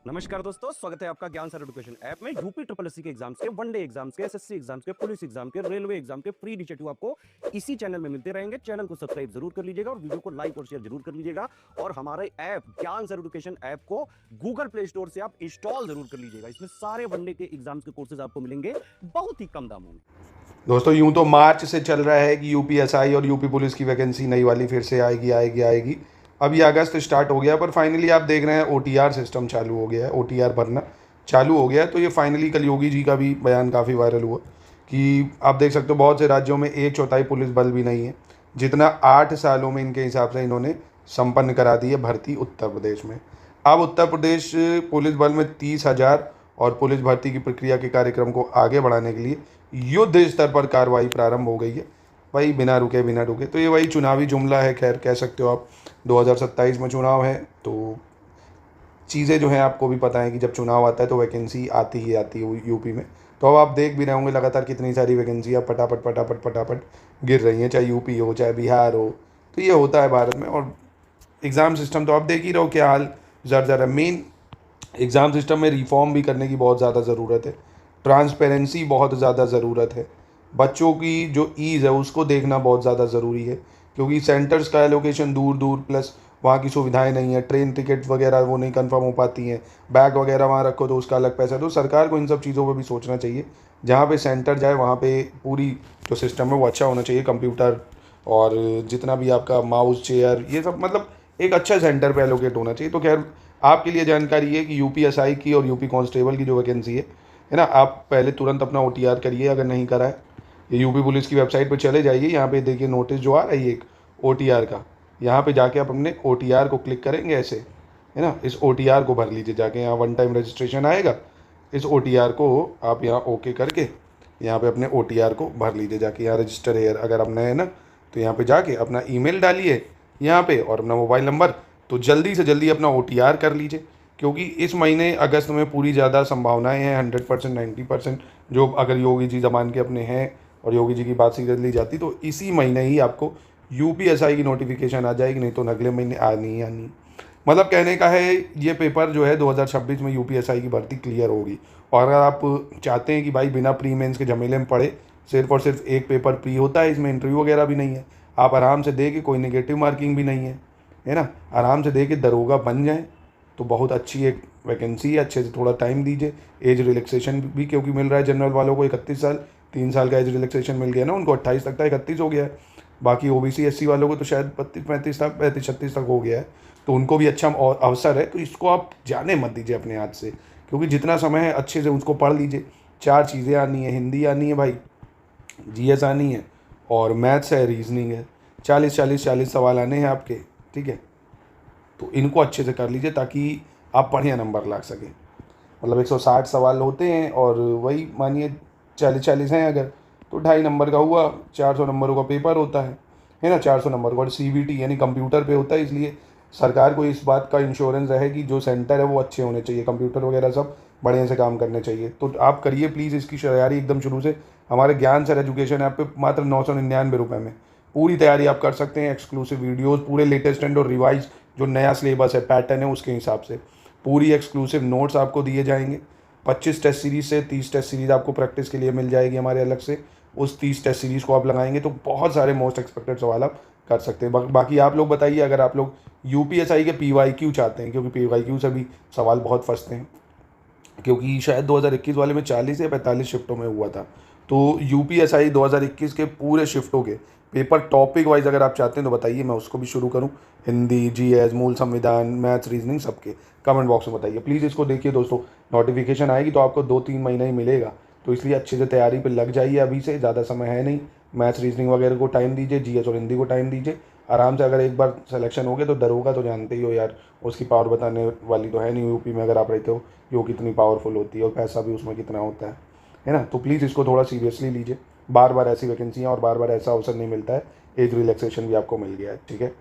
नमस्कार दोस्तों, स्वागत है आपका ज्ञान सर एजुकेशन ऐप में। यूपी ट्रिपल एससी के एग्जाम्स के, वनडे एग्जाम्स के, एसएससी एग्जाम्स के, पुलिस एग्जाम के, रेलवे एग्जाम के फ्री इनिशिएटिव आपको इसी चैनल में मिलते रहेंगे। चैनल को सब्सक्राइब जरूर कर लीजिएगा और वीडियो को लाइक और शेयर जरूर कर लीजिएगा। और हमारे ऐप ज्ञान सर एजुकेशन ऐप को गूगल प्ले स्टोर से आप इंस्टॉल जरूर कर लीजिएगा। इसमें सारे वनडे के एग्जाम्स के कोर्सेज आपको मिलेंगे बहुत ही कम दामों में। दोस्तों यूं तो मार्च से चल रहा है कि यूपीएसआई और यूपी पुलिस की वैकेंसी नई वाली फिर से आएगी। अब ये अगस्त स्टार्ट हो गया, पर फाइनली आप देख रहे हैं ओटीआर सिस्टम चालू हो गया है, ओटीआर भरना चालू हो गया है। तो ये फाइनली कल योगी जी का भी बयान काफ़ी वायरल हुआ कि आप देख सकते हो बहुत से राज्यों में 1/4 पुलिस बल भी नहीं है, जितना 8 सालों में इनके हिसाब से इन्होंने संपन्न करा दी है भर्ती उत्तर प्रदेश में। अब उत्तर प्रदेश पुलिस बल में 30,000 और पुलिस भर्ती की प्रक्रिया के कार्यक्रम को आगे बढ़ाने के लिए युद्ध स्तर पर कार्रवाई प्रारंभ हो गई है भाई, बिना रुके। तो ये वही चुनावी जुमला है, खैर कह सकते हो आप। 2027 में चुनाव है, तो चीज़ें जो हैं आपको भी पता है कि जब चुनाव आता है तो वैकेंसी आती ही आती है यूपी में। तो अब आप देख भी रहे होंगे लगातार कितनी सारी वैकेंसी अब फटाफट गिर रही हैं, चाहे यूपी हो चाहे बिहार हो। तो ये होता है भारत में। और एग्ज़ाम सिस्टम तो आप देख ही रहो क्या हाल ज़र है। मेन एग्ज़ाम सिस्टम में रिफॉर्म भी करने की बहुत ज़्यादा ज़रूरत है, ट्रांसपेरेंसी बहुत ज़्यादा ज़रूरत है, बच्चों की जो ईज़ है उसको देखना बहुत ज़्यादा ज़रूरी है, क्योंकि सेंटर्स का एलोकेशन दूर दूर, प्लस वहाँ की सुविधाएं नहीं है, ट्रेन टिकट वगैरह वो नहीं कंफर्म हो पाती हैं, बैग वगैरह वहाँ रखो तो उसका अलग पैसा। तो सरकार को इन सब चीज़ों पर भी सोचना चाहिए। जहाँ पे सेंटर जाए वहाँ पे पूरी जो सिस्टम है वो अच्छा होना चाहिए, कंप्यूटर और जितना भी आपका माउस चेयर ये सब, मतलब एक अच्छा सेंटर पे एलोकेट होना चाहिए। तो खैर आपके लिए जानकारी है कि यूपीएसआई की और यूपी कांस्टेबल की जो वैकेंसी है ना, आप पहले तुरंत अपना ओटीआर करिए अगर नहीं करा है। ये यूपी पुलिस की वेबसाइट पर चले जाइए, यहाँ पे देखिए नोटिस जो आ रही है एक ओटीआर का, यहाँ पे जाके आप अपने ओटीआर को क्लिक करेंगे ऐसे, है ना। इस ओटीआर को भर लीजिए जाके, यहाँ वन टाइम रजिस्ट्रेशन आएगा, इस ओटीआर को आप यहाँ ओके करके यहाँ पे अपने ओटीआर को भर लीजिए जाके। यहाँ रजिस्टर हेयर अगर आप नए हैं ना, तो यहाँ पे जाके अपना ईमेल डालिए यहाँ पे और अपना मोबाइल नंबर, तो जल्दी से जल्दी अपना ओटीआर कर लीजिए। क्योंकि इस महीने अगस्त में पूरी ज़्यादा संभावनाएं हैं, 100% 90% जो अगर योगी जी ज़मान के अपने हैं और योगी जी की बात सीरियस ली जाती तो इसी महीने ही आपको यूपीएसआई की नोटिफिकेशन आ जाएगी, नहीं तो अगले महीने आनी ही आनी। मतलब कहने का है ये पेपर जो है 2026 में यूपीएसआई की भर्ती क्लियर होगी। और अगर आप चाहते हैं कि भाई बिना प्री मेंस के झमेले में पढ़े, सिर्फ और सिर्फ एक पेपर प्री होता है, इसमें इंटरव्यू वगैरह भी नहीं है, आप आराम से दे के, कोई नेगेटिव मार्किंग भी नहीं है ना, आराम से दे के दरोगा बन जाएँ, तो बहुत अच्छी एक वैकेंसी है। अच्छे से थोड़ा टाइम दीजिए, एज रिलैक्सेशन भी क्योंकि मिल रहा है जनरल वालों को 31 साल, 3 साल का एज रिलैक्सेशन मिल गया ना, उनको 28 तक था, 31 हो गया है। बाकी ओबीसी एससी वालों को तो शायद 32 35 तक, 35 36 तक हो गया है, तो उनको भी अच्छा अवसर है। तो इसको आप जाने मत दीजिए अपने हाथ से, क्योंकि जितना समय है अच्छे से उसको पढ़ लीजिए। 4 चीज़ें आनी है, हिंदी आनी है भाई, जीएस आनी है और मैथ्स है, रीजनिंग है। 40 सवाल आने हैं आपके, ठीक है। तो इनको अच्छे से कर लीजिए ताकि आप बढ़िया नंबर ला सकें। मतलब 160 सवाल होते हैं और वही मानिए 40 हैं अगर, तो 2.5 नंबर का हुआ, 400 नंबरों का पेपर होता है ना, 400 नंबर का। और सीबीटी यानी कंप्यूटर पे होता है, इसलिए सरकार को इस बात का इंश्योरेंस है कि जो सेंटर है वो अच्छे होने चाहिए, कंप्यूटर वगैरह सब बढ़िया से काम करने चाहिए। तो आप करिए प्लीज़ इसकी तैयारी एकदम शुरू से। हमारे ज्ञान सर एजुकेशन ऐप पे मात्र 999 रुपये में पूरी तैयारी आप कर सकते हैं। एक्सक्लूसिव वीडियोज़, पूरे लेटेस्ट एंड और रिवाइज जो नया सिलेबस है, पैटर्न है, उसके हिसाब से पूरी एक्सक्लूसिव नोट्स आपको दिए जाएंगे। 25 टेस्ट सीरीज से 30 टेस्ट सीरीज आपको प्रैक्टिस के लिए मिल जाएगी हमारे अलग से। उस 30 टेस्ट सीरीज को आप लगाएंगे तो बहुत सारे मोस्ट एक्सपेक्टेड सवाल आप कर सकते हैं। बाकी आप लोग बताइए अगर आप लोग यूपीएसआई के पीवाईक्यू चाहते हैं, क्योंकि पीवाईक्यू से भी सवाल बहुत फंसते हैं, क्योंकि शायद 2021 वाले में 40 या 45 शिफ्टों में हुआ था। तो यूपीएसआई 2021 के पूरे शिफ्टों के पेपर टॉपिक वाइज अगर आप चाहते हैं तो बताइए, मैं उसको भी शुरू करूं। हिंदी, जीएस, मूल संविधान, मैथ्स, रीजनिंग सबके कमेंट बॉक्स में बताइए प्लीज़। इसको देखिए दोस्तों, नोटिफिकेशन आएगी तो आपको 2-3 महीना ही मिलेगा, तो इसलिए अच्छे से तैयारी पर लग जाइए अभी से, ज़्यादा समय है नहीं। मैथ्स रीजनिंग वगैरह को टाइम दीजिए, जीएस और हिंदी को टाइम दीजिए आराम से। अगर एक बार सिलेक्शन हो गया तो दरोगा तो जानते ही हो यार, उसकी पावर बताने वाली तो है नहीं यूपी में अगर आप रहते हो, यो कितनी पावरफुल होती है और पैसा भी उसमें कितना होता है ना। तो प्लीज़ इसको थोड़ा सीरियसली लीजिए। बार बार ऐसी वैकेंसियाँ और बार बार ऐसा अवसर नहीं मिलता है। एज रिलैक्सेशन भी आपको मिल गया है, ठीक है।